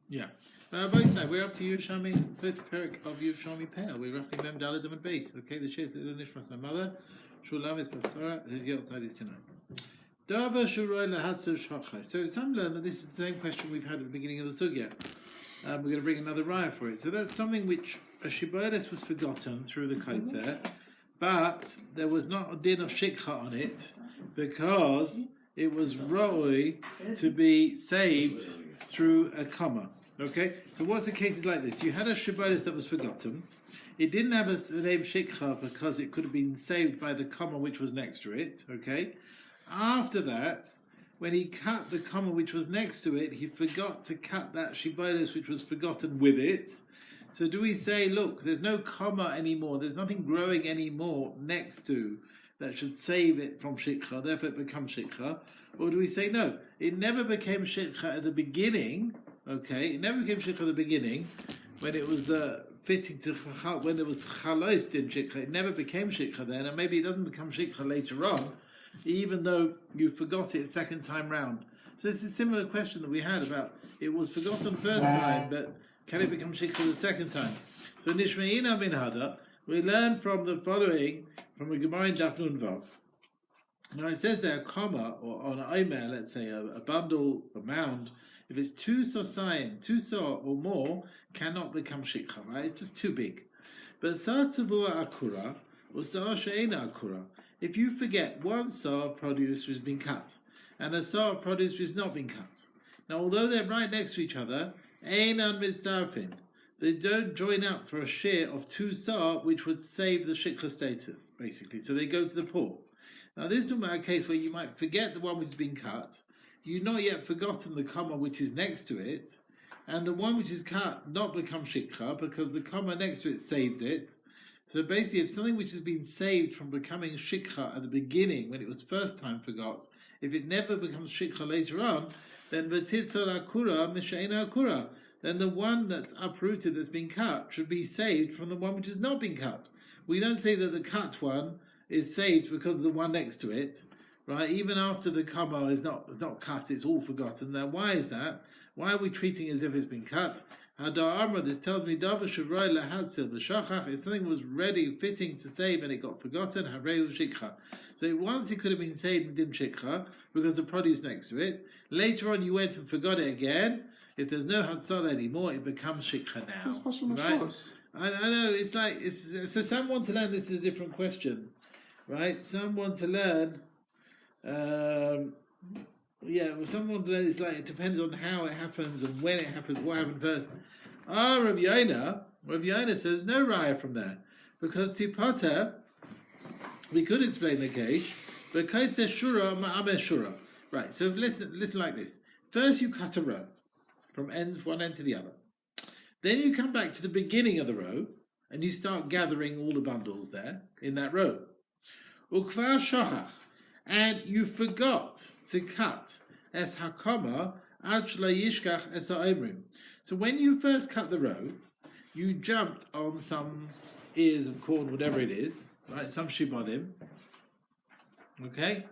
Yeah. Both sides, we're up to Yerushalmi, fifth parak of Yerushalmi Peah. We're roughly Mem Dalet and base. Okay, the Shes Little Nishmas, my mother. Shulam is Basara, who's the outside is tonight. Dava Shuroi Lahatsu Shachai. So some learn that this is the same question we've had at the beginning of the Sugya. We're going to bring another raya for it. So that's something which a Shibodes was forgotten through the Kaitzer, but there was not a din of Shikha on it because it was Roi to be saved through a comma. Okay? So what's the cases like this? You had a Shibodes that was forgotten. It didn't have the name Shikha because it could have been saved by the comma which was next to it. Okay? After that, when he cut the comma which was next to it, he forgot to cut that Shibodes which was forgotten with it. So do we say, look, there's no comma anymore, there's nothing growing anymore next to that should save it from Shikha, therefore it becomes Shikha? Or do we say, no, it never became Shikha at the beginning, okay? It never became Shikha at the beginning when it was fitting to, when there was Chalois in Shikha, it never became Shikha then, and maybe it doesn't become Shikha later on, even though you forgot it second time round. So it's a similar question that we had about it was forgotten first time, but can it become shikha the second time? So Nishmeina bin Hada, we learn from the following from a Gemara in Daf Nun Vav. Now it says there a comma or on an omer, let's say a bundle, a mound, if it's two saw or more, cannot become shikha, right? It's just too big. But sa tzavua akura or sa she'ena akura. If you forget one saw of produce which has been cut and a saw of produce which has not been cut. Now, although they're right next to each other, einan mitzarfin, they don't join up for a share of two saw which would save the shikha status, basically. So they go to the poor. Now, this is talking about a case where you might forget the one which has been cut, you've not yet forgotten the comma which is next to it, and the one which is cut not become shikha because the comma next to it saves it. So basically, if something which has been saved from becoming shikha at the beginning, when it was first time forgot, if it never becomes shikha later on, then v'titzol akura misheina akura. Then the one that's uprooted, that's been cut, should be saved from the one which has not been cut. We don't say that the cut one is saved because of the one next to it, right? Even after the comma is not cut, it's all forgotten. Now, why is that? Why are we treating it as if it's been cut? This tells me if something was ready, fitting to save and it got forgotten, so once it could have been saved and didn't shikha because the produce next to it. Later on you went and forgot it again. If there's no hatzal anymore, it becomes shikha now. Right? I know, so some want to learn this is a different question. Right? Some want to learn someone it's like it depends on how it happens and when it happens, what happened first. Rav Yaina says no raya from there because tipata we could explain the case, but kaise shura ma'ameh shura. Right. So listen like this. First you cut a row from one end to the other. Then you come back to the beginning of the row and you start gathering all the bundles there in that row. Ukvar shachach. And you forgot to cut es hakama ad shelo yishkach es ha'omrim. So when you first cut the row, you jumped on some ears of corn, whatever it is, right? Some shibodim. Okay?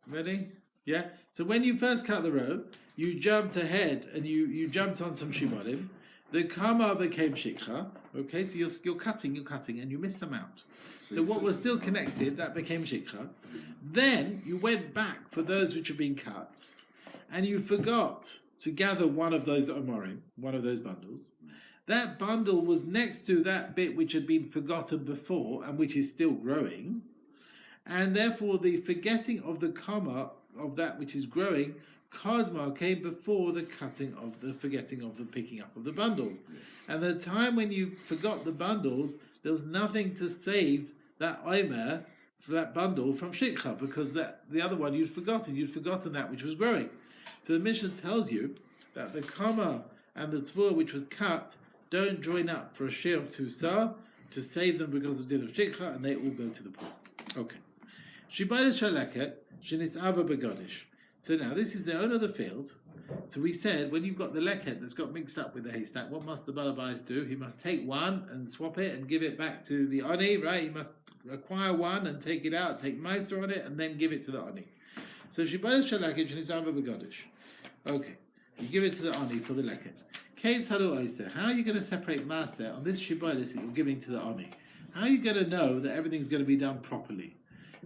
Ready? Yeah? So when you first cut the row, you jumped ahead and you jumped on some shibodim. The kama became shikha. Okay? So you're cutting, and you missed some out. So what was still connected, that became shikha. Then you went back for those which have been cut, and you forgot to gather one of those omorim, one of those bundles. That bundle was next to that bit which had been forgotten before and which is still growing, and therefore the forgetting of the comma of that which is growing, kadma, came before the forgetting of the picking up of the bundles. And the time when you forgot the bundles, there was nothing to save that omer for that bundle from shikha because the other one you'd forgotten that which was growing. So the Mishnah tells you that the comma and the tzvur which was cut don't join up for a share of two sah to save them because of din of shikha, and they all go to the poor. Okay. Shibayis shaleket shenis ava begodish. So now this is the owner of the field. So we said when you've got the leket that's got mixed up with the haystack, what must the balabais do? He must take one and swap it and give it back to the oni, right? He must acquire one and take it out, take meiser on it, and then give it to the oni. So shibayis shaleket shenis ava begodish. Okay. You give it to the Ani for the leket. How are you going to separate Maaseh on this Shibolis that you're giving to the Ani? How are you going to know that everything's going to be done properly?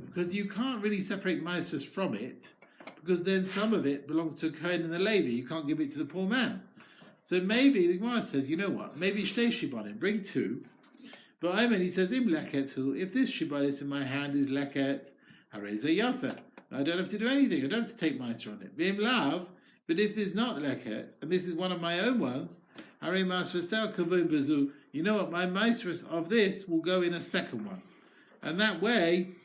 Because you can't really separate Maaseh from it, because then some of it belongs to Cohen and the Levi. You can't give it to the poor man. So maybe the Gemara says, you know what? Maybe Shtei Shibonim, bring two. But Ayman, he says, Im leket hu, if this Shibolis in my hand is leket, hareza yafer. I don't have to do anything. I don't have to take Maaseh on it. V'im lav. But if there's not leket, and this is one of my own ones, you know what, my maestros of this will go in a second one. And that way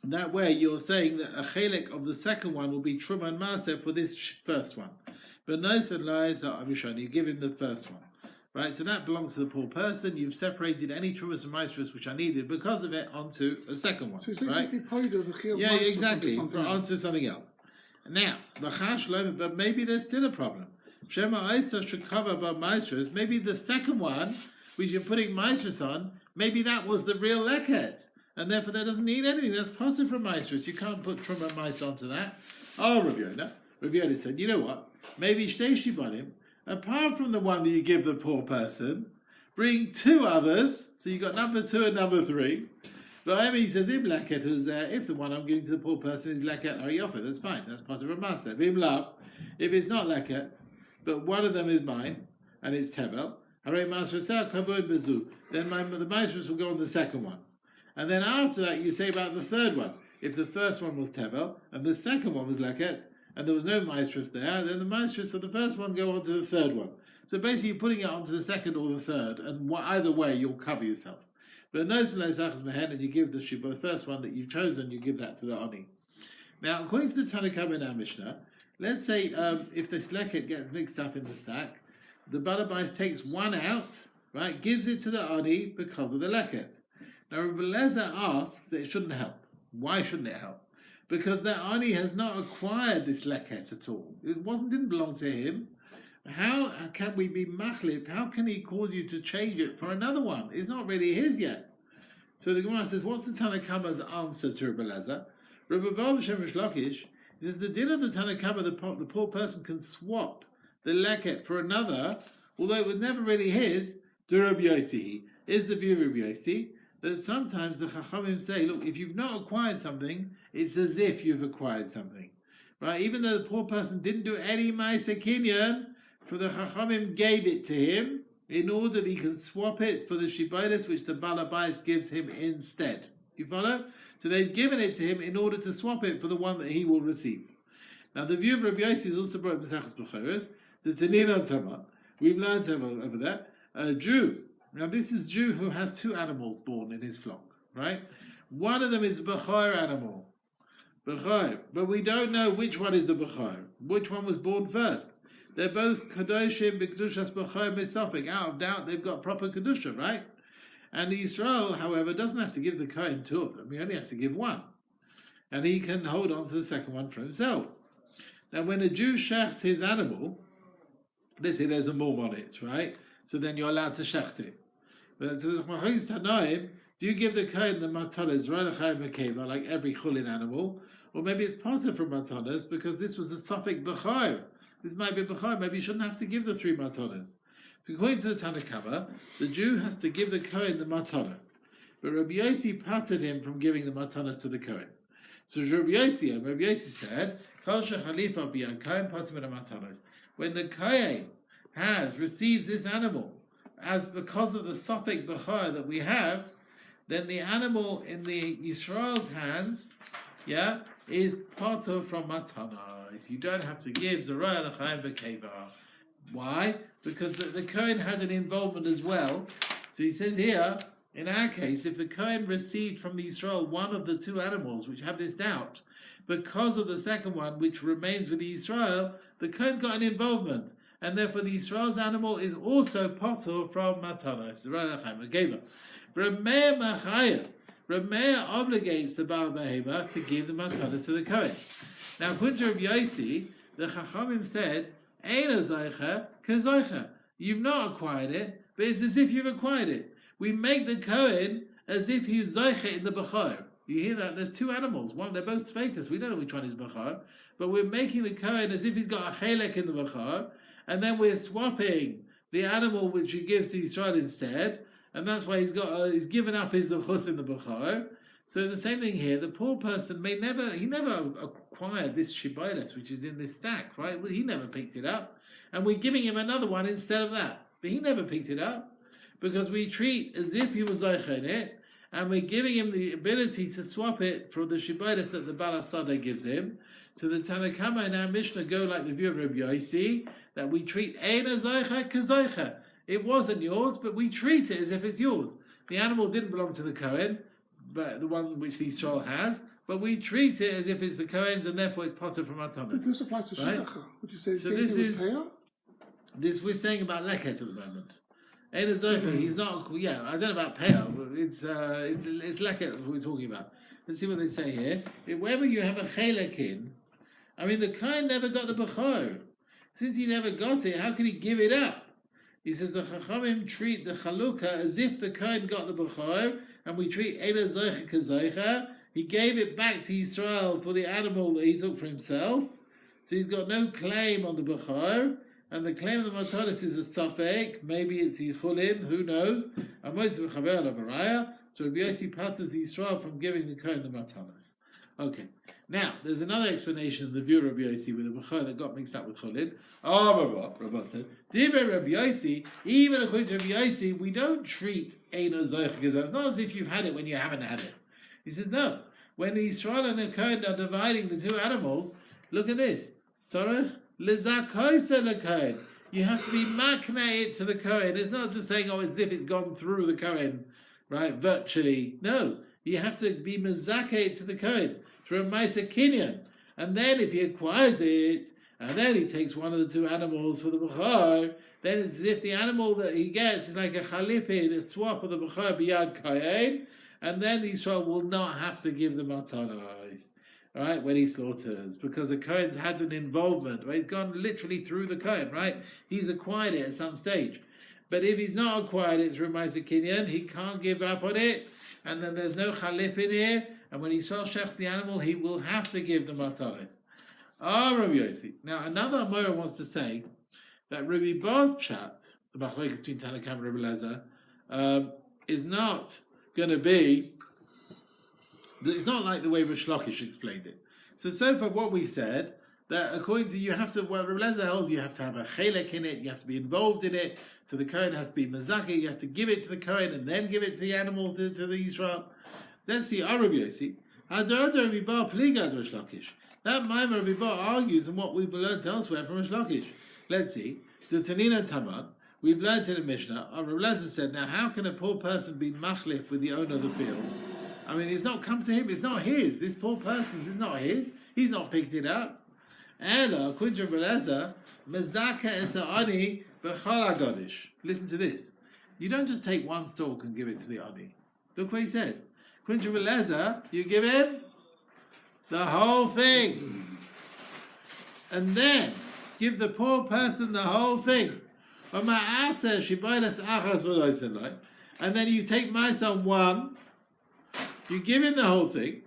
you're saying that a chelek of the second one will be Truma and Maaseh for this first one. But Nos and Lies are Avishon, you give him the first one. Right, so that belongs to the poor person. You've separated any Trumas and Maestros which are needed because of it onto a second one. So it's basically paid the Chiyuv. Yeah, exactly, for answer something else. Now, but maybe there's still a problem. Shema Aisa should cover by Maestros. Maybe the second one, which you're putting Maestros on, maybe that was the real leket. And therefore that doesn't need anything. That's positive from Maestros. You can't put Truma and Maestros onto that. Oh, Rav Yonah said, you know what? Maybe Shtei Shibonim, apart from the one that you give the poor person, bring two others. So you've got number 2 and number 3. But I mean, he says, Im leket is there. If the one I'm giving to the poor person is leket ariyofer, that's fine. That's part of a maaseh. Im lav, if it's not leket, but one of them is mine, and it's tevel, harei maaseh kavod bezu, then the maaseh will go on the second one. And then after that, you say about the third one. If the first one was tevel, and the second one was leket, and there was no maestros there, then the maestros of the first one go on to the third one. So basically, you're putting it onto the second or the third, and either way, you'll cover yourself. But and you give the first one that you've chosen, you give that to the Ani. Now, according to the Tanakh in our Mishnah, let's say if this leket gets mixed up in the stack, the Balabais takes one out, right, gives it to the Ani because of the leket. Now, Rabbi Lezer asks that it shouldn't help. Why shouldn't it help? Because the Ani has not acquired this leket at all. It didn't belong to him. How can we be machlif? How can he cause you to change it for another one? It's not really his yet. So the Gemara says, what's the Tanakhama's answer to Rabbi Lezer? Rabbi Vav Shem Rish Lakish says the din of the Tanakhama, the poor person can swap the leket for another, although it was never really his. To Rabbi Yossi is the view of Rabbi Yossi that sometimes the Chachamim say, look, if you've not acquired something, it's as if you've acquired something, right? Even though the poor person didn't do any Ma'aseh Kinyan, for the Chachamim gave it to him in order that he can swap it for the Shibolis which the Balabais gives him instead. You follow? So they've given it to him in order to swap it for the one that he will receive. Now the view of Rabbi Yossi is also brought in Masechet Bechoros. The Tanino Tama. We've learned over there. A Jew. Now this is Jew who has 2 animals born in his flock, right? One of them is a Bechor animal. Bechor. But we don't know which one is the Bechor. Which one was born first. They're both Kadoshim, B'Kedushas B'Chayim Misafik. Out of doubt, they've got proper Kedusha, right? And Yisrael, however, doesn't have to give the Cohen 2 of them. He only has to give 1. And he can hold on to the second one for himself. Now, when a Jew shechs his animal, let's say there's a mum on it, right? So then you're allowed to shecht it. But to the Machagis Tanaim, do you give the Cohen the matanas, like every chulin animal? Or maybe it's part of from matanas because this was a suffix b'chayr. This might be b'chayr. Maybe you shouldn't have to give the 3 matanas. So according to the Tanakhama, the Jew has to give the Cohen the matanas. But Rabbi Yossi patted him from giving the matanas to the Cohen. So Rabbi Yossi said, Kol shechalifa b'yan Cohen patim the matanas. When the Cohen receives this animal, as because of the suffix b'chayr that we have, then the animal in the Yisrael's hands, is patur from matanas. You don't have to give Zorah l'chaim b'keva. Why? Because the Cohen had an involvement as well. So he says here, in our case, if the Cohen received from the Yisrael one of the 2 animals which have this doubt, because of the second one which remains with the Yisrael, the Cohen's got an involvement, and therefore the Yisrael's animal is also patur from matanas. Zorah l'chaim b'keva. Reb Meir obligates the Baal Behema to give the matanas to the Cohen. Now, according to Rabbi Yossi, the Chachamim said, Eina zoicha kezoicha. You've not acquired it, but it's as if you've acquired it. We make the Cohen as if he's zoicha in the Bechor. You hear that? There's two animals. One, they're both sveikas. We don't know which one is bachar, but we're making the Cohen as if he's got a chelek in the bachar, and then we're swapping the animal which he gives to Yisrael instead, and that's why he's given up his zechus in the bachar. So the same thing here. The poor person never acquired this shibolet which is in this stack, right? Well, he never picked it up, and we're giving him another one instead of that. But he never picked it up because we treat as if he was zeicha in it, and we're giving him the ability to swap it from the shibolet that the Balasada gives him. So the Tanakama and our Mishnah go like the view of Rabbi Yossi, that we treat eina zeicha kazeicha. It wasn't yours, but we treat it as if it's yours. The animal didn't belong to the Cohen, but the one which the Yisrael has, but we treat it as if it's the Cohen's, and therefore it's potter from our Thomas. But this applies to right? Shechacha. Would you say so this is Peah? this we're saying about leket at the moment. Eina zeicha, he's not. Yeah, I don't know about Peah. It's leket we're talking about. Let's see what they say here. Wherever you have a chelek in, I mean, the Cohen never got the bechor. Since he never got it, how can he give it up? He says the Chachamim treat the Chalukah as if the Cohen got the Bechor, and we treat Eina Zeicha Kazeicha. He gave it back to Yisrael for the animal that he took for himself, so he's got no claim on the Bechor, and the claim of the Matanis is a Safek, maybe it's Yichulin, who knows? And most of Chaber Lavaraya, so Rabbi Yossi patters Yisrael from giving the Cohen the Matanis. Okay. Now, there's another explanation of the view of Rabbi Yossi with the Bechor that got mixed up with Cholin. Rabbi said, Divrei Rabbi Yossi, even according to Rabbi Yossi, we don't treat Eino Zoich Gezor. It's not as if you've had it when you haven't had it. He says, no. When the Yisrael and the Cohen are dividing the two animals, look at this. Sorech lezakoisa le Cohen. You have to be makna it to the Cohen. It's not just saying, as if it's gone through the Cohen, right, virtually. No. You have to be mezakeh to the Cohen through a Masechet, and then if he acquires it, and then he takes one of the two animals for the bechor, then it's as if the animal that he gets is like a chalipin, a swap of the bechor biyad Cohen, and then the Yisrael will not have to give the matanos, right, when he slaughters, because the Cohen's had an involvement, right? He's gone literally through the Cohen, right? He's acquired it at some stage. But if he's not acquired it through Masechet, he can't give up on it, and then there's no chalip in here, and when he shechs the animal, he will have to give the mataris. Rabbi Yossi. Now, another Amora wants to say that Rabbi Bar's pshat, the machlokes between Tanakh and Rabbi Lezer, is not going to be. It's not like the way Rish Lakish explained it. So far, what we said, that according to Rabbi Lezer holds, you have to have a chelek in it, you have to be involved in it, so the Cohen has to be mazakeh, you have to give it to the Cohen and then give it to the animal, to the Yisrael. Let's see, Rabbi Yossi. Rabbi Bar pligad Rish Lakish. That Maimon Rabbi Bar argues on what we've learned elsewhere from Rish Lakish. Let's see. The Tanina Taman, we've learned in the Mishnah, Rabbi Lezer said, now how can a poor person be machlif with the owner of the field? I mean, it's not come to him, it's not his. This poor person's is not his. He's not picked it up. Ela, according to Rabbi Lezer, mezaka esa ani b'chol hagodish. Listen to this. You don't just take one stalk and give it to the ani. Look what he says. According to Rabbi Lezer, you give him the whole thing. And then give the poor person the whole thing. And then you take my son one, you give him the whole thing,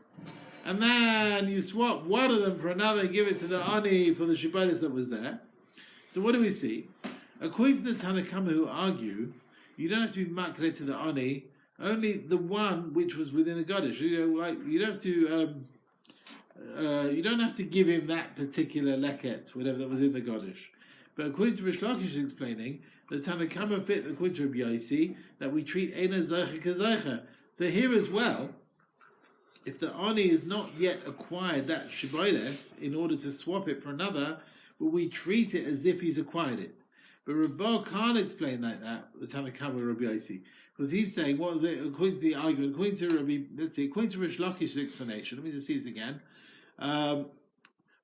and then you swap one of them for another and give it to the ani for the shibaris that was there. So what do we see? According to the Tanakhama who argue, you don't have to be makre to the ani, only the one which was within a Gadish. You don't have to give him that particular leket, whatever that was in the Gadish. But according to Rish Lakish explaining, the Tanakhama fit according to Rabbi Yossi that we treat Eina Zeicha Kazeicha. So here as well, if the ani is not yet acquired that shiboles in order to swap it for another, but we treat it as if he's acquired it. But Rabbi can't explain like that, the Tanakhama Rabbi Yossi, because he's saying, what was it, according to the argument, according to Rish Lakish's explanation, let me just see this again,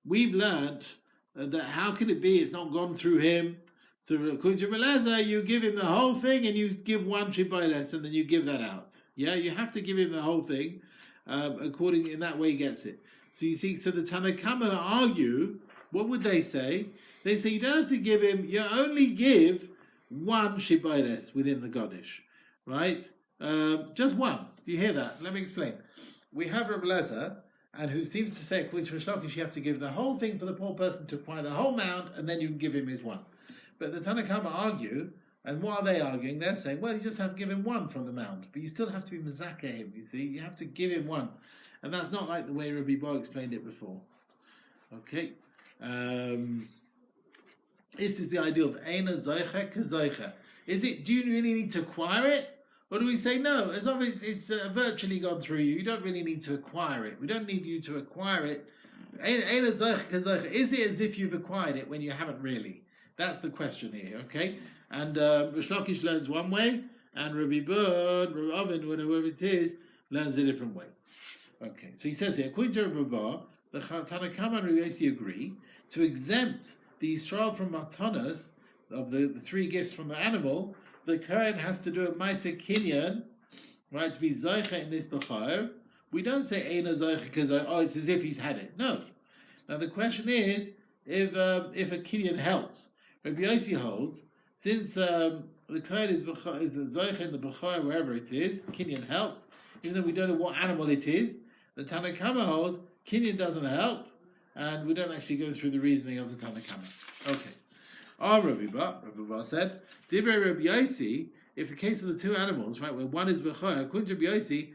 we've learned that how can it be it's not gone through him? So according to Rabbi Lezer, you give him the whole thing and you give one shiboles and then you give that out. Yeah, you have to give him the whole thing, according, in that way he gets it. So you see, so the Tanakhama argue, what would they say? They say you don't have to give him, you only give one shiboles within the Gadish, right? Just one. Do you hear that? Let me explain. we have Rabbi Lezer, and who seems to say, according to Rish Lakish, you have to give the whole thing for the poor person to acquire the whole amount, and then you can give him his one. But the Tanna Kama argue, and what are they arguing? They're saying, well, you just have to give him one from the mound, but you still have to be Mazaka him, you see? You have to give him one. And that's not like the way Rabbi Bo explained it before. Okay? This is the idea of Eina Zoicha Kazoicha. Do you really need to acquire it? Or do we say, no, as long as it's virtually gone through you, you don't really need to acquire it. We don't need you to acquire it. Is it as if you've acquired it when you haven't really? That's the question here, okay? And Rish Lakish learns one way, and Rabbi Bud, Rabbi Oven, whatever it is, learns a different way. Okay, so he says here, according to Rabbi Bar, the Tanna Kama and Rabbi Yossi agree to exempt the Yisrael from Matanas, of the three gifts from the animal. The Cohen has to do a Masechet kinyan, right, to be Zoicha in this Bechor. We don't say Eina Zoicha because, it's as if he's had it. No. Now the question is, if a kinyan helps. Rabbi Yossi holds, since the Cohen is Zoicha in the Bechor, wherever it is, kinyan helps, even though we don't know what animal it is. The Tanna Kama holds, kinyan doesn't help, and we don't actually go through the reasoning of the Tanna Kama. Okay. Rabbi Ba said, Divrei Rabbi Yossi, if the case of the two animals, right, where one is Bechor, according to Rabbi Yossi,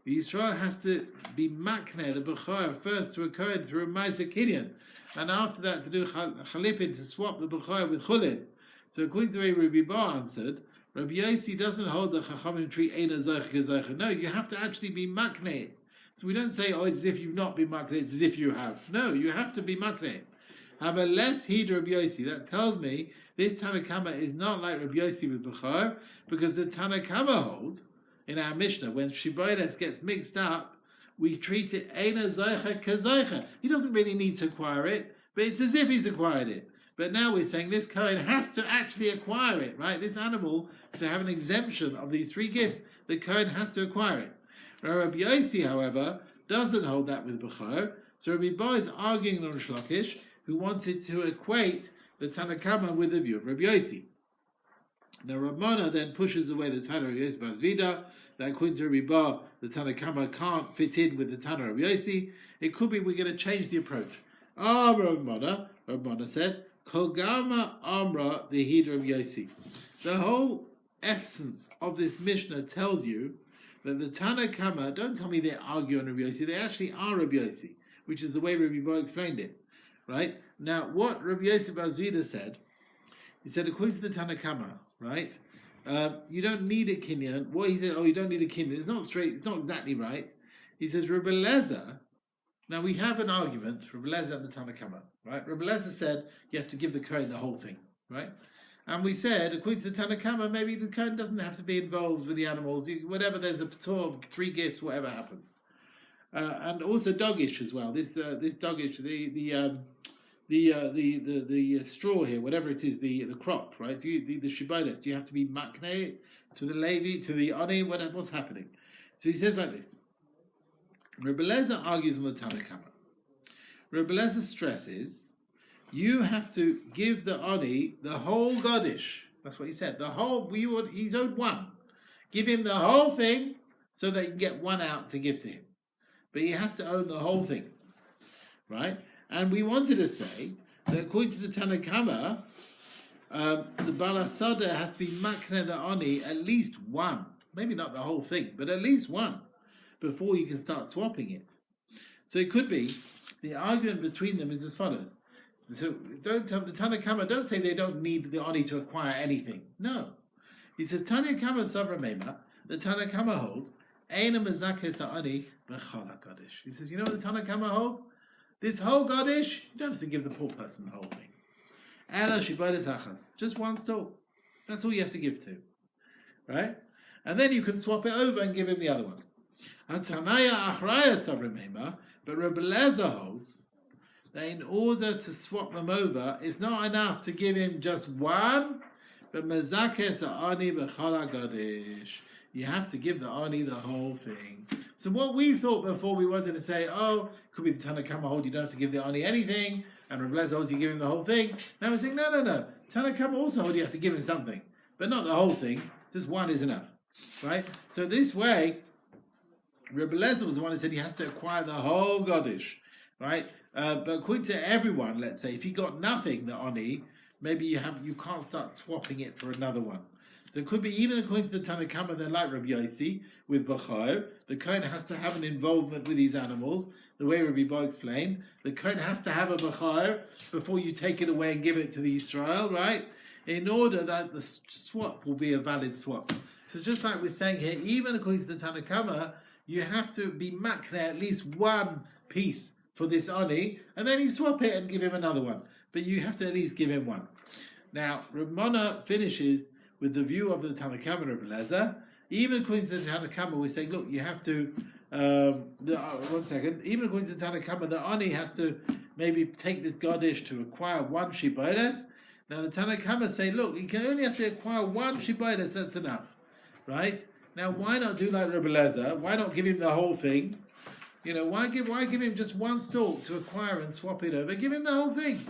the Yisrael has to be makne, the Bechor, first to a Cohen through a Masechet kinyan, and after that to do chalipin, to swap the Bechor with chulin. So according to the way Rabbi Ba answered, Rabbi Yossi doesn't hold the Chachamim treat Eina Zoicha Zoicha. No, you have to actually be makne. So we don't say, it's as if you've not been makne, it's as if you have. No, you have to be makne. However, less heed Rabbi Yossi. That tells me this Tanna Kama is not like Rabbi Yossi with Bechor, because the Tanna Kama holds in our Mishnah, when Shibodes gets mixed up, we treat it Eina Zoicha Kazoicha. He doesn't really need to acquire it, but it's as if he's acquired it. But now we're saying this Cohen has to actually acquire it, right? This animal, to have an exemption of these three gifts, the Cohen has to acquire it. Rabbi Yossi, however, doesn't hold that with Bechor. So Rabbi Ba is arguing on Rish Lakish, who wanted to equate the Tanna Kama with the view of Rabbi Yossi. Now Ramana then pushes away the Tanna Rabbi Yossi Bazvida, that according to Rabbi Ba, the Tanna Kama can't fit in with the Tanna Rabbi Yossi. It could be we're going to change the approach. Ramana said, Kol Gama Amra Dehid Rabbi Yossi. The whole essence of this Mishnah tells you that the Tanna Kama, don't tell me they argue on Rabbi Yossi, they actually are Rabbi Yossi, which is the way Rabbi Ba explained it. Right? Now, what Rabbi Yosef Azvida said, he said, according to the Tanna Kama, right, you don't need a kinyan. What he said, you don't need a kinyan. It's not straight, it's not exactly right. He says, Rabbi Lezer, now we have an argument, Rabbi Lezer and the Tanna Kama, right? Rabbi Lezer said, you have to give the Cohen the whole thing, right? And we said, according to the Tanna Kama, maybe the Cohen doesn't have to be involved with the animals, whatever, there's a patur of three gifts, whatever happens. And also dogish as well. This dogish, the straw here, whatever it is, the crop, right? The shiboles. Do you have to be makne to the Levi, to the Ani? What's happening? So he says like this. Rabbi Lezer argues on the Tanna Kama. Rabbi Lezer stresses, you have to give the Ani the whole godish. That's what he said. He's owed one. Give him the whole thing so that you can get one out to give to him. But he has to own the whole thing, right? And we wanted to say that according to the Tanna Kama, the Balasada has to be makne the Ani at least one, maybe not the whole thing, but at least one, before you can start swapping it. So it could be, the argument between them is as follows. So don't tell the Tanna Kama, don't say they don't need the Ani to acquire anything. No. He says, Tanna Kama Savra Mema, the Tanna Kama holds, Eina Mezakeh Sa'ani B'chal HaKadosh. He says, you know what the Tanna Kama holds? This whole Gadish, you don't have to give the poor person the whole thing. Ela Shibodes Achas. Just one stall. That's all you have to give to. Right? And then you can swap it over and give him the other one. Tanaya Achraya Savra Mema, but Rabbi Lezer holds that in order to swap them over, it's not enough to give him just one, but Mezakeh Sa'ani B'chal HaKadosh. You have to give the Ani the whole thing. So what we thought before, we wanted to say, could be the Tanna Kama hold, you don't have to give the Ani anything, and Rabbi Lezer holds, you give him the whole thing. Now we're saying, no. Tanna Kama also hold, you have to give him something, but not the whole thing. Just one is enough, right? So this way, Rebbe Lezer was the one who said he has to acquire the whole Godish, right? But according to everyone, let's say, if you got nothing, the Oni, maybe you can't start swapping it for another one. So it could be, even according to the Tanakhama, they're like Rabbi Yossi with Bachar. The Cohen has to have an involvement with these animals, the way Rabbi Bo explained. The Cohen has to have a Bachar before you take it away and give it to the Israel, right? In order that the swap will be a valid swap. So just like we're saying here, even according to the Tanakhama, you have to be makne at least one piece for this Oni, and then you swap it and give him another one. But you have to at least give him one. Now, Ramona finishes with the view of the Tanakhama Rebbe Lezer. Even according to the Tanakhama, we're saying, look, you have to, one second, even according to the Tanakhama, the Ani has to maybe take this Godish to acquire one Shibodes. Now the Tanakhama say, look, he can only have to acquire one Shibodes, that's enough. Right? Now why not do like Rebbe Lezer? Why not give him the whole thing? You know, why give him just one stalk to acquire and swap it over? Give him the whole thing.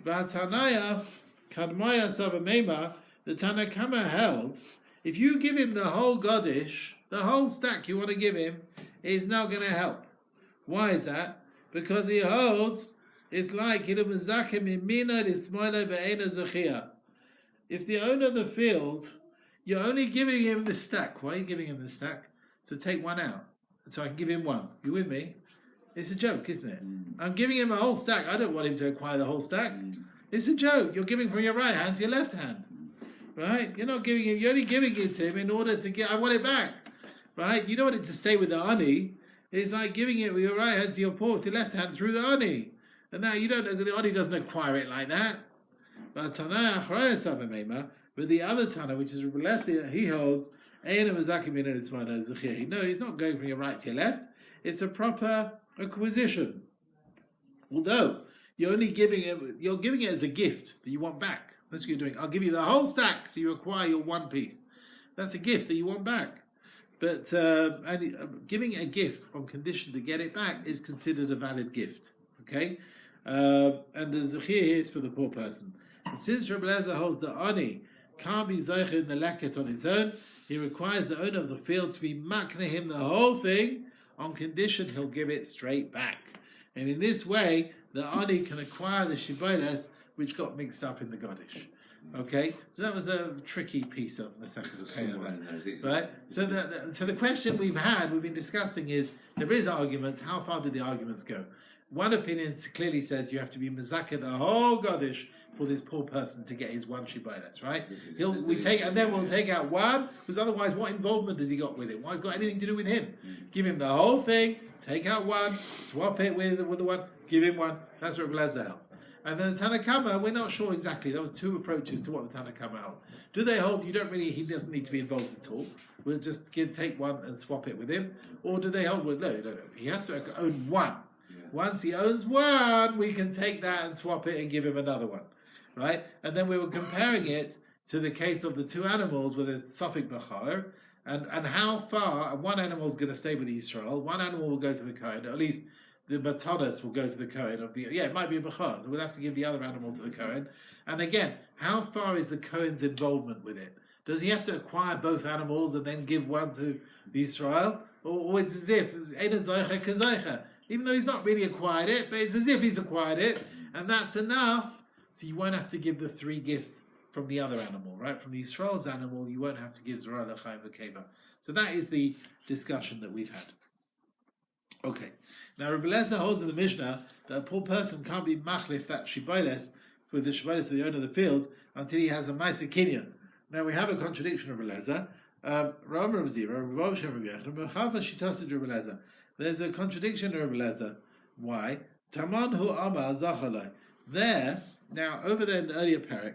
V'atanaya kadmaya sabamema, the Tanakhama held, if you give him the whole Godish, the whole stack you want to give him, is not going to help. Why is that? Because he holds, it's like if the owner of the field, you're only giving him the stack. Why are you giving him the stack? To take one out. So I can give him one. You with me? It's a joke, isn't it? I'm giving him a whole stack. I don't want him to acquire the whole stack. It's a joke. You're giving from your right hand to your left hand. Right? You're not giving him, you're only giving it to him in order to get, I want it back. Right? You don't want it to stay with the Ani. It's like giving it with your right hand to your left hand through the Ani. And now you don't know, the Ani doesn't acquire it like that. But the other Tana, which is Rebbe Lezer, he holds, no, he's not going from your right to your left. It's a proper acquisition. Although you're giving it as a gift that you want back. That's what you're doing. I'll give you the whole stack so you acquire your one piece. That's a gift that you want back. But giving a gift on condition to get it back is considered a valid gift. Okay? And the zechir here is for the poor person. And since Rebbe Lezer holds the Ani can't be zeicher in the leket on his own, he requires the owner of the field to be makne him the whole thing on condition he'll give it straight back. And in this way, the Ani can acquire the Shibodes which got mixed up in the Godish. Okay? So that was a tricky piece of Masechet Peah Daf, right? So the question we've been discussing is, there is arguments. How far do the arguments go? One opinion clearly says you have to be mezakeh the whole Godish for this poor person to get his one Shibodes, right? We'll take out one, because otherwise what involvement has he got with it? Why has it got anything to do with him? Give him the whole thing, take out one, swap it with the one, give him one. That's what Rebbe Lezer held. And then the Tanakhama, we're not sure exactly. There was two approaches to what the Tanakhama held. Do they hold he doesn't need to be involved at all? We'll just take one and swap it with him. Or do they hold, no. He has to own one. Once he owns one, we can take that and swap it and give him another one, right? And then we were comparing it to the case of the two animals where there's Safik Bachar, and how far one animal is going to stay with Israel, one animal will go to the Cohen, or at least the Batanas will go to the Cohen. It might be a Bachar, so we'll have to give the other animal to the Cohen. And again, how far is the Cohen's involvement with it? Does he have to acquire both animals and then give one to the Israel? Or it's as if, even though he's not really acquired it, but it's as if he's acquired it, and that's enough, so you won't have to give the three gifts from the other animal, right? From the Israel's animal, you won't have to give Zorah, Chaim, V'Keva. So that is the discussion that we've had. Okay. Now, Rebbe Lezer holds in the Mishnah that a poor person can't be machlif that shiboles with the shiboles of the owner of the field until he has a ma'aser kinyan. Now, we have a contradiction of Rebbe Lezer. There's a contradiction in Rebbe Lezer. Why? Taman hu amar zachalai. There, now over there in the earlier parak,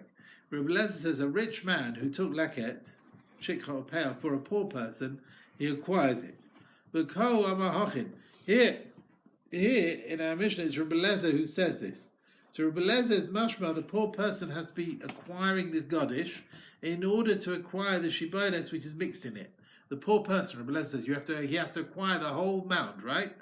Rebbe Lezer says a rich man who took leket, shikha or peah, for a poor person, he acquires it. But ko amar hachin. Here in our Mishnah is Rebbe Lezer who says this. So Rebbe Lezer's mashma, the poor person has to be acquiring this Godish in order to acquire the Shibodes which is mixed in it. The poor person, Rebbe Lezer says, he has to acquire the whole mound, right?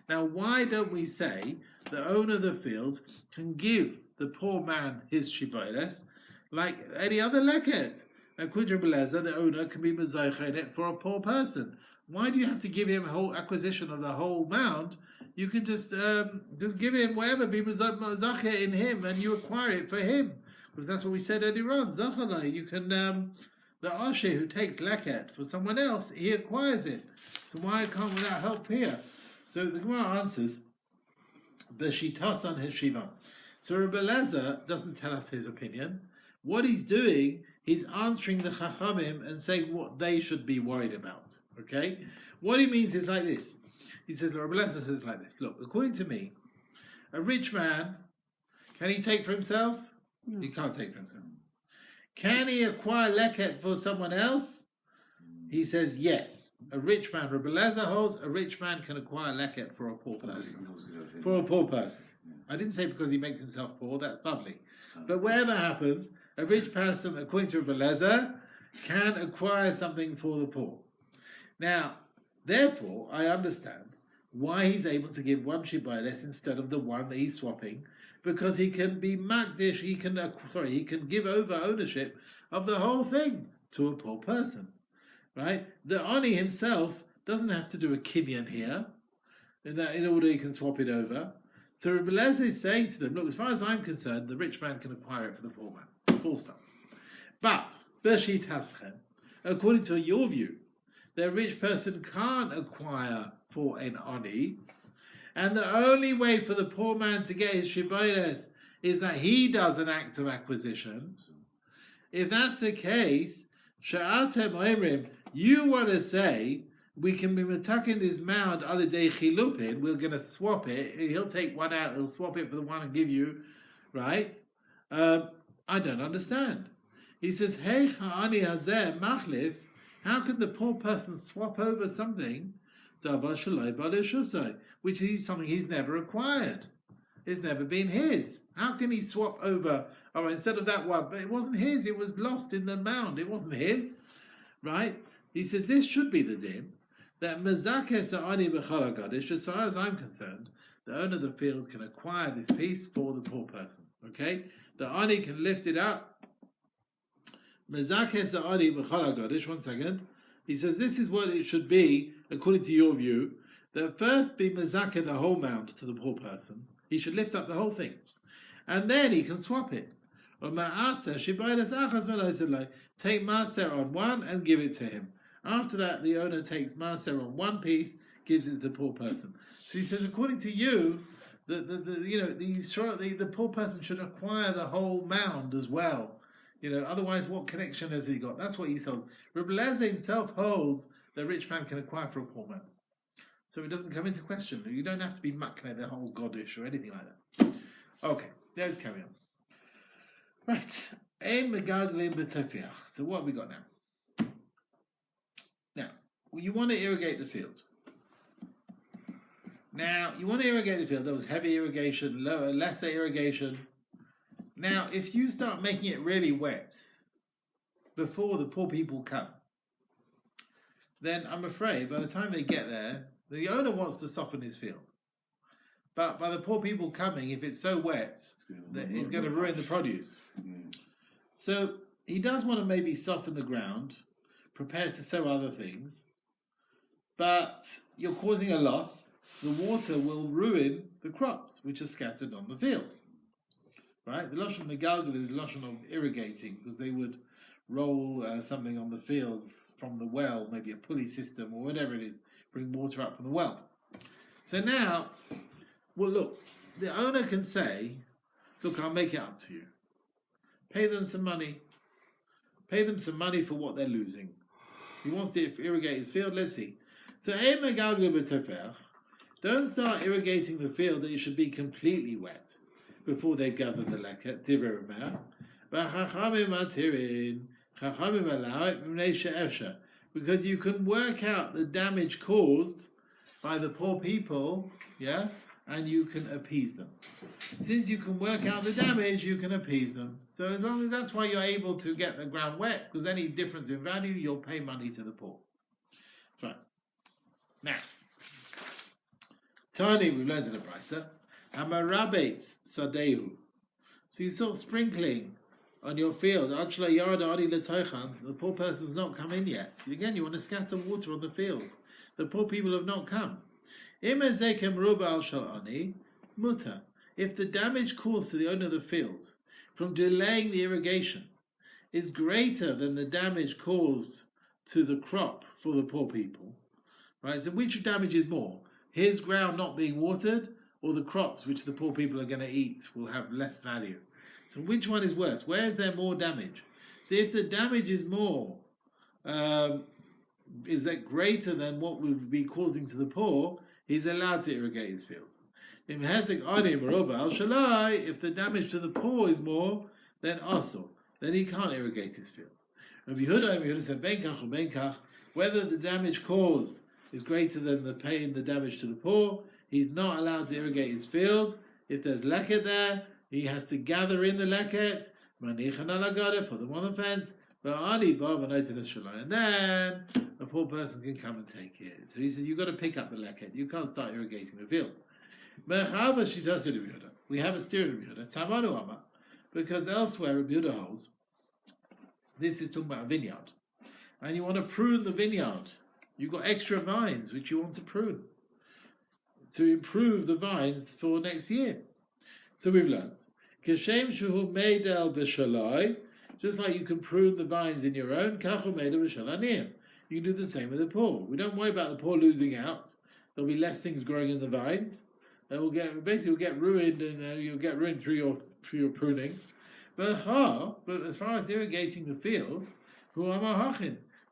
Now, why don't we say the owner of the field can give the poor man his Shibodes like any other leket? according to Rebbe Lezer, the owner can be mezaicha in it for a poor person. Why do you have to give him a whole acquisition of the whole mound? You can just give him whatever, be mezaicha in him, and you acquire it for him. Because that's what we said earlier on. Zachalai, you can, the Asher who takes leket for someone else, he acquires it. So why can't we not help here? So the Gemara answers, B'shitasan Heshiva. So Rebbe Lezer doesn't tell us his opinion. What he's doing, he's answering the Chachamim and saying what they should be worried about. Okay? What he means is like this. He says, Rebbe Lezer says like this. Look, according to me, a rich man, can he take for himself? No. He can't take for himself. Can he acquire leket for someone else? He says yes. A rich man, Rebbe Lezer holds, a rich man can acquire leket for a poor person. For a poor person. I didn't say because he makes himself poor, that's lovely. But whatever happens, a rich person, according to Rebbe Lezer, can acquire something for the poor. Now, therefore, I understand why he's able to give one shibayles instead of the one that he's swapping, because he can be makdish, he can give over ownership of the whole thing to a poor person. Right? The ani himself doesn't have to do a kinyan here, in order he can swap it over. So Rebbe Lezer is saying to them, look, as far as I'm concerned, the rich man can acquire it for the poor man. Full stop. But, Bershit Haschem, according to your view, the rich person can't acquire for an ani, and the only way for the poor man to get his shibayles is that he does an act of acquisition. If that's the case, Sha'atem Oimrim, you want to say, we can be metaking this mound alidei chilupin. We're going to swap it. He'll take one out. He'll swap it for the one and give you, right? I don't understand. He says, "Hey ha'ani hazeh machlif." How can the poor person swap over something, which is something he's never acquired? It's never been his. How can he swap over? Oh, instead of that one, but it wasn't his. It was lost in the mound. It wasn't his, right? He says this should be the din. That mezakeh sa'ani b'chol hagadish, as far as I'm concerned, the owner of the field can acquire this piece for the poor person. Okay, the ani can lift it up. Mezakeh sa'ani b'chol hagadish. 1 second. He says this is what it should be according to your view. That first be mezakeh the whole mound to the poor person. He should lift up the whole thing, and then he can swap it. Or ma'aser shibayles achas v'lo. Take maser on one and give it to him. After that, the owner takes maser on one piece, gives it to the poor person. So he says, according to you, the poor person should acquire the whole mound as well. Otherwise, what connection has he got? That's what he says. Rebbe Lezer himself holds that a rich man can acquire for a poor man. So it doesn't come into question. You don't have to be makne the whole godish or anything like that. Okay, let's carry on. Right. So what have we got now? Now, you want to irrigate the field. There was heavy irrigation, lesser irrigation. Now, if you start making it really wet before the poor people come, then I'm afraid by the time they get there, the owner wants to soften his field. But by the poor people coming, if it's so wet, that it's going to ruin the produce. So he does want to maybe soften the ground, prepare to sow other things, but you're causing a loss. The water will ruin the crops which are scattered on the field. Right? The Lashon Megalgal is Lashon of irrigating, because they would roll something on the fields from the well, maybe a pulley system or whatever it is, bring water up from the well. So now, well, look, the owner can say, look, I'll make it up to you. Pay them some money. Pay them some money for what they're losing. He wants to irrigate his field. Let's see. So, don't start irrigating the field that it should be completely wet before they've gathered the leket. Chachamim allow it because you can work out the damage caused by the poor people, yeah, and you can appease them. Since you can work out the damage, you can appease them. So as long as that's why you're able to get the ground wet, because any difference in value, you'll pay money to the poor. Right. Now, Tani, we've learned in the Brisa, Amarabates Sadehu. So you start sprinkling on your field. The poor person's not come in yet. So again, you want to scatter water on the field. The poor people have not come. If the damage caused to the owner of the field from delaying the irrigation is greater than the damage caused to the crop for the poor people, right? So which damage is more? His ground not being watered, or the crops which the poor people are going to eat will have less value? So which one is worse? Where is there more damage? So if the damage is more, is that greater than what would be causing to the poor, he's allowed to irrigate his field. If the damage to the poor is more, then also, then he can't irrigate his field. Rabbi Yehuda said, whether the damage caused is greater than the pain, the damage to the poor, he's not allowed to irrigate his field. If there's leket there, he has to gather in the leket, put them on the fence, and then the poor person can come and take it. So he said, you've got to pick up the leket. You can't start irrigating the field. We have a steer in Rabbi Yehuda, because elsewhere Rabbi Yehuda holds, this is talking about a vineyard, and you want to prune the vineyard. You've got extra vines which you want to prune to improve the vines for next year. So we've learned, Kashem shuhu meidel b'shalai, just like you can prune the vines in your own, kachu meidel b'shalanim. You can do the same with the poor. We don't worry about the poor losing out. There'll be less things growing in the vines. It will get ruined, and you'll get ruined through your pruning. But as far as irrigating the field,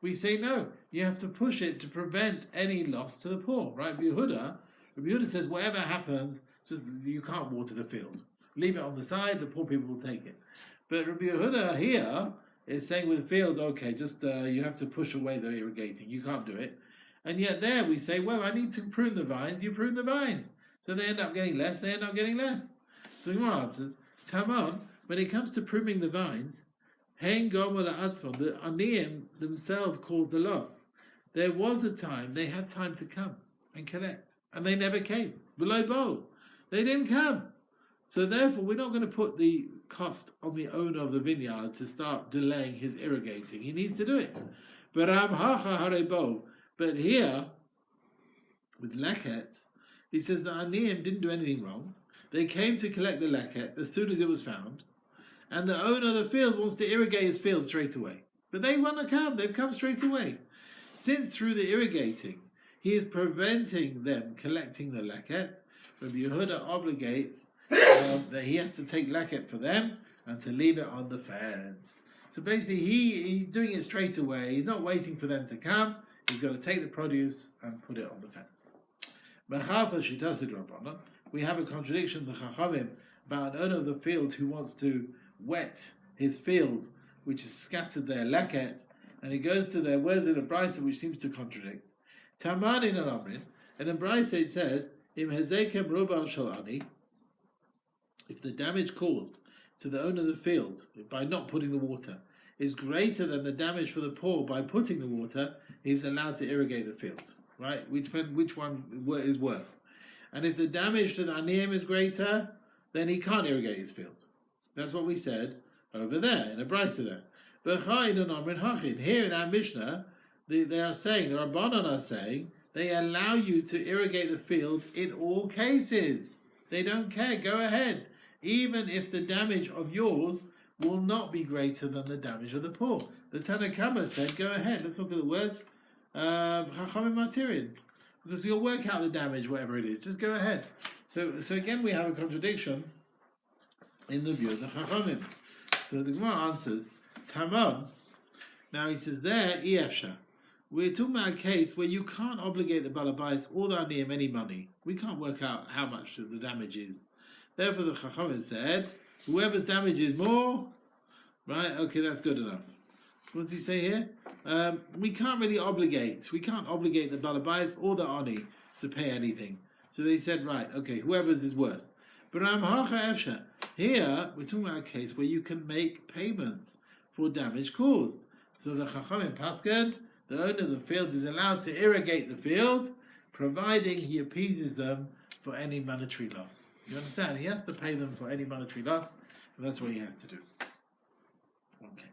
we say no. You have to push it to prevent any loss to the poor, right? Rabbi Yehuda says whatever happens, just you can't water the field. Leave it on the side. The poor people will take it. But Rabbi Yehuda here is saying with the field, okay, just you have to push away the irrigating. You can't do it. And yet there we say, well, I need to prune the vines. You prune the vines. So they end up getting less, they end up getting less. So the Gemara answers, Taman, when it comes to pruning the vines, Hein Gomer La'atzmon, the Aniyim themselves caused the loss. There was a time, they had time to come and collect, and they never came. Below bow, they didn't come. So therefore, we're not going to put the cost on the owner of the vineyard to start delaying his irrigating. He needs to do it. But here, with leket, he says that Aniyim didn't do anything wrong. They came to collect the leket as soon as it was found, and the owner of the field wants to irrigate his field straight away. But they want to come. They've come straight away. Since through the irrigating, he is preventing them collecting the leket, Rabbi Yehuda obligates that he has to take leket for them and to leave it on the fence. So basically, he's doing it straight away. He's not waiting for them to come. He's got to take the produce and put it on the fence. We have a contradiction, the Chachamim, about an owner of the field who wants to wet his field, which is scattered there, leket, and he goes to their words in a brisa which seems to contradict. Taman in an amrin, and in brisa it says, Im hezekem robal shalani, if the damage caused to the owner of the field by not putting the water is greater than the damage for the poor by putting the water, he's allowed to irrigate the field. Right? Which one is worse? And if the damage to the aniyim is greater, then he can't irrigate his field. That's what we said over there, in a brisa there. But here in our Mishnah, they are saying, the Rabbanon are saying, they allow you to irrigate the field in all cases. They don't care, go ahead. Even if the damage of yours will not be greater than the damage of the poor. The Tanna Kama said, go ahead, let's look at the words. Chachamim Matirin, because you'll work out the damage, whatever it is. Just go ahead. So again, we have a contradiction in the view of the Chachamim. So the Gemara answers, Tamam. Now he says there, Efsha. We're talking about a case where you can't obligate the balabais or the aniyim any money. We can't work out how much the damage is. Therefore, the Chachamim said, whoever's damage is more, right? Okay, that's good enough. What does he say here? We can't really obligate. We can't obligate the balabais or the ani to pay anything. So they said, right, okay, whoever's is worse. But here, we're talking about a case where you can make payments for damage caused. So the Chachamim Paskad, the owner of the field is allowed to irrigate the field, providing he appeases them for any monetary loss. You understand? He has to pay them for any monetary loss, and that's what he has to do. Okay.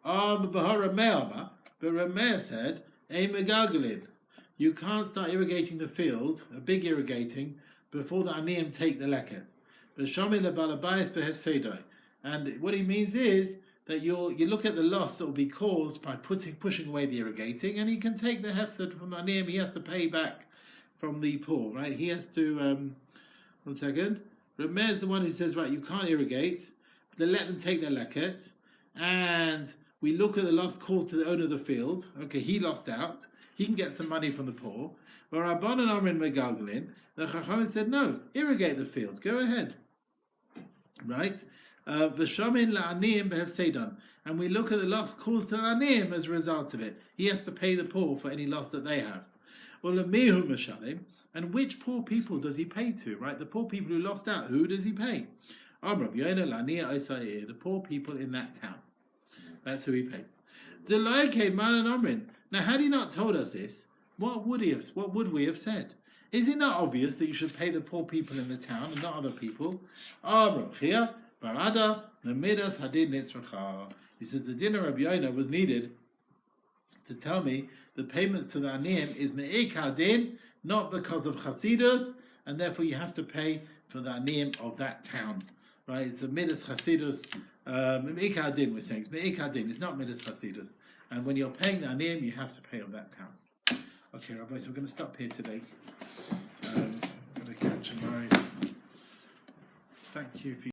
But Rameh said, "Ein megalgalin." You can't start irrigating the field, a big irrigating, before the aniyim take the leket. And what he means is that you look at the loss that will be caused by pushing away the irrigating, and he can take the hefsed from the aniyim. He has to pay back from the poor, right? He has to. 1 second. Rameh is the one who says, right, you can't irrigate. They let them take their leket, and we look at the loss caused to the owner of the field. Okay, he lost out. He can get some money from the poor. But Rabban and Amrin Megalgalin, the Chachamim said, no, irrigate the field. Go ahead. Right? V'shamin la'aniyim behefsedan. And we look at the loss caused to the aniyim as a result of it. He has to pay the poor for any loss that they have. And which poor people does he pay to? Right? The poor people who lost out, who does he pay? The poor people in that town. That's who he pays. Now, had he not told us this, what would we have said? Is it not obvious that you should pay the poor people in the town and not other people? He says the din of Rabbi Yoina was needed to tell me the payments to the aniyim is me'ikar din, not because of chasidus, and therefore you have to pay for the aniyim of that town. Right? It's the midas chasidus. Me'ikar din, we're saying. It's me'ikar din. It's not midas chasidus. And when you're paying the aniyim, you have to pay on that town. Okay, Rabbi, so we're going to stop here today. I'm going to catch a ride. Thank you for